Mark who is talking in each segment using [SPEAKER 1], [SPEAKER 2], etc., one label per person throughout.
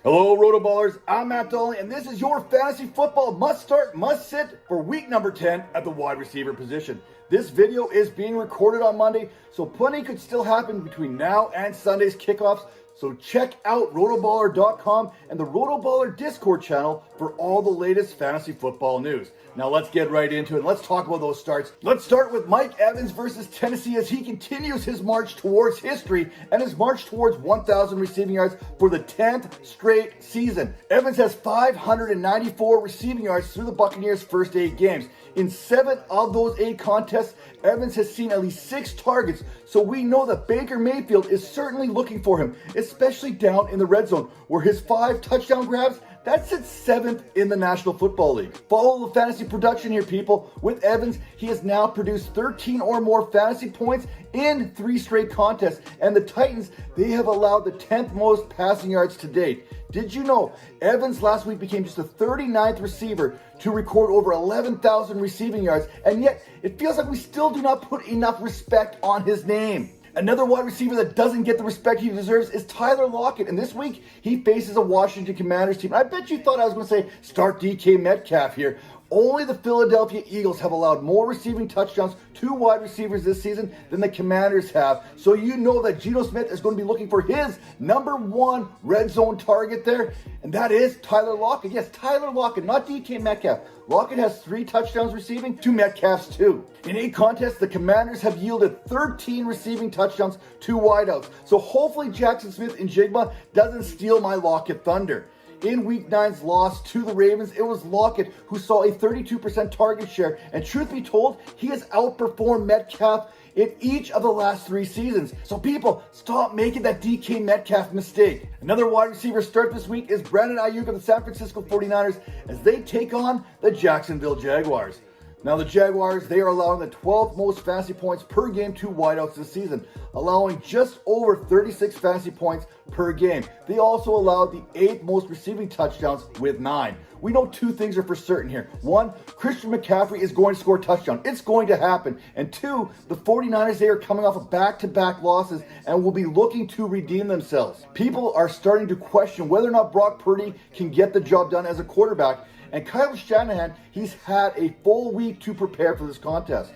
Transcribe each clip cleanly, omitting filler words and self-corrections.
[SPEAKER 1] Hello, RotoBallers. I'm Matt Donnelly, and this is your fantasy football must-start, must-sit for week number 10 at the wide receiver position. This video is being recorded on Monday, so plenty could still happen between now and Sunday's kickoffs. So check out RotoBaller.com and the RotoBaller Discord channel for all the latest fantasy football news. Now let's get right into it. Let's talk about those starts. Let's start with Mike Evans versus Tennessee as he continues his march towards history and his march towards 1,000 receiving yards for the 10th straight season. Evans has 594 receiving yards through the Buccaneers' first 8 games. In 7 of those 8 contests, Evans has seen at least 6 targets, so we know that Baker Mayfield is certainly looking for him, especially down in the red zone, where his 5 touchdown grabs, that sits 7th in the National Football League. Follow the fantasy production here, people. With Evans, he has now produced 13 or more fantasy points in 3 straight contests, and the Titans, they have allowed the 10th most passing yards to date. Did you know Evans last week became just the 39th receiver to record over 11,000 receiving yards, and yet it feels like we still do not put enough respect on his name. Another wide receiver that doesn't get the respect he deserves is Tyler Lockett, and this week he faces a Washington Commanders team. I bet you thought I was going to say start DK Metcalf here. Only the Philadelphia Eagles have allowed more receiving touchdowns to wide receivers this season than the Commanders have. So you know that Geno Smith is going to be looking for his number 1 red zone target there, and that is Tyler Lockett. Yes, Tyler Lockett, not DK Metcalf. Lockett has 3 touchdowns receiving, 2 Metcalfs too. In 8 contests, the Commanders have yielded 13 receiving touchdowns to wideouts. So hopefully Jackson Smith-Njigba doesn't steal my Lockett thunder. In Week 9's loss to the Ravens, it was Lockett who saw a 32% target share, and truth be told, he has outperformed Metcalf in each of the last 3 seasons. So people, stop making that DK Metcalf mistake. Another wide receiver start this week is Brandon Aiyuk of the San Francisco 49ers as they take on the Jacksonville Jaguars. Now the Jaguars, they are allowing the 12th most fantasy points per game to wideouts this season, allowing just over 36 fantasy points per game. They also allowed the 8th most receiving touchdowns with 9. We know 2 things are for certain here. 1, Christian McCaffrey is going to score a touchdown. It's going to happen. And 2, the 49ers, they are coming off of back-to-back losses and will be looking to redeem themselves. People are starting to question whether or not Brock Purdy can get the job done as a quarterback. And Kyle Shanahan, he's had a full week to prepare for this contest.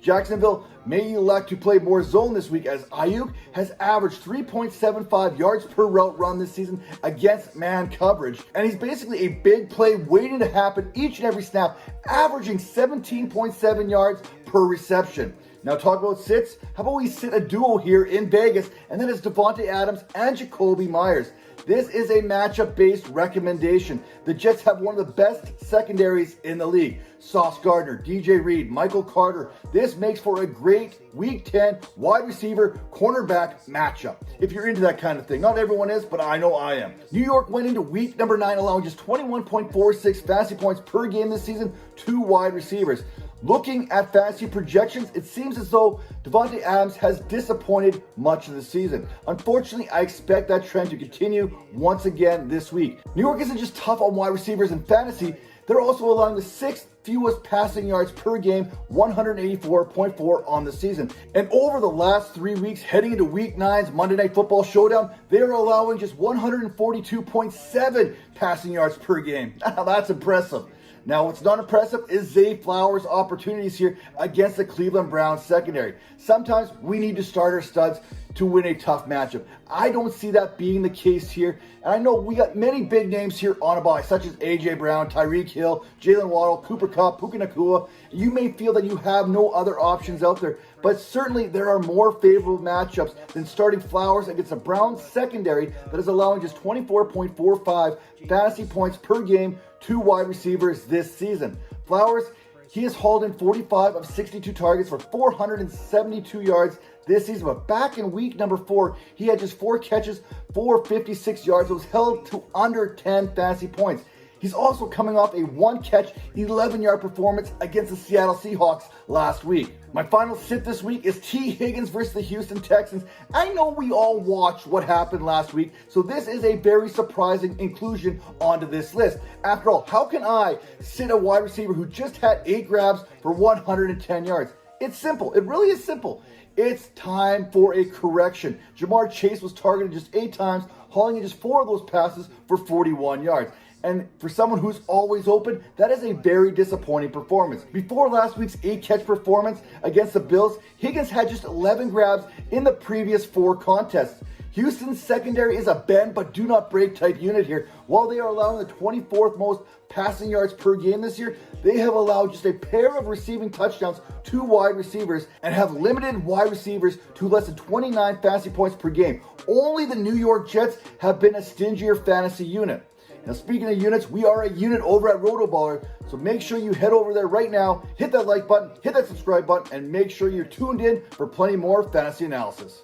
[SPEAKER 1] Jacksonville may elect to play more zone this week as Aiyuk has averaged 3.75 yards per route run this season against man coverage. And he's basically a big play waiting to happen each and every snap, averaging 17.7 yards per reception. Now talk about sits. How about we sit a duo here in Vegas, and that is Devonte Adams and Jacoby Myers. This is a matchup-based recommendation. The Jets have one of the best secondaries in the league. Sauce Gardner, DJ Reed, Michael Carter. This makes for a great Week 10 wide receiver cornerback matchup. If you're into that kind of thing. Not everyone is, but I know I am. New York went into week number 9 allowing just 21.46 fantasy points per game this season to wide receivers. Looking at fantasy projections, it seems as though Devonte Adams has disappointed much of the season. Unfortunately, I expect that trend to continue once again this week. New York isn't just tough on wide receivers in fantasy, they're also allowing the 6th fewest passing yards per game, 184.4 on the season. And over the last 3 weeks, heading into Week 9's Monday Night Football Showdown, they are allowing just 142.7 passing yards per game. Now that's impressive. Now, what's not impressive is Zay Flowers' opportunities here against the Cleveland Browns secondary. Sometimes we need to start our studs to win a tough matchup. I don't see that being the case here. And I know we got many big names here on a bye, such as A.J. Brown, Tyreek Hill, Jalen Waddle, Cooper Kupp, Puka Nacua. You may feel that you have no other options out there, but certainly there are more favorable matchups than starting Flowers against a Browns secondary that is allowing just 24.45 fantasy points per game to wide receivers this season. Flowers, he has hauled in 45 of 62 targets for 472 yards this season, but back in week number 4, he had just 4 catches for 56 yards. It was held to under 10 fantasy points. He's also coming off a 1-catch, 11-yard performance against the Seattle Seahawks last week. My final sit this week is T. Higgins versus the Houston Texans. I know we all watched what happened last week, so this is a very surprising inclusion onto this list. After all, how can I sit a wide receiver who just had 8 grabs for 110 yards? It's simple. It really is simple. It's time for a correction. Jamar Chase was targeted just 8 times, hauling in just 4 of those passes for 41 yards. And for someone who's always open, that is a very disappointing performance. Before last week's 8-catch performance against the Bills, Higgins had just 11 grabs in the previous 4 contests. Houston's secondary is a bend but do not break type unit here. While they are allowing the 24th most passing yards per game this year, they have allowed just a pair of receiving touchdowns to wide receivers and have limited wide receivers to less than 29 fantasy points per game. Only the New York Jets have been a stingier fantasy unit. Now, speaking of units, we are a unit over at RotoBaller, so make sure you head over there right now, hit that like button, hit that subscribe button, and make sure you're tuned in for plenty more fantasy analysis.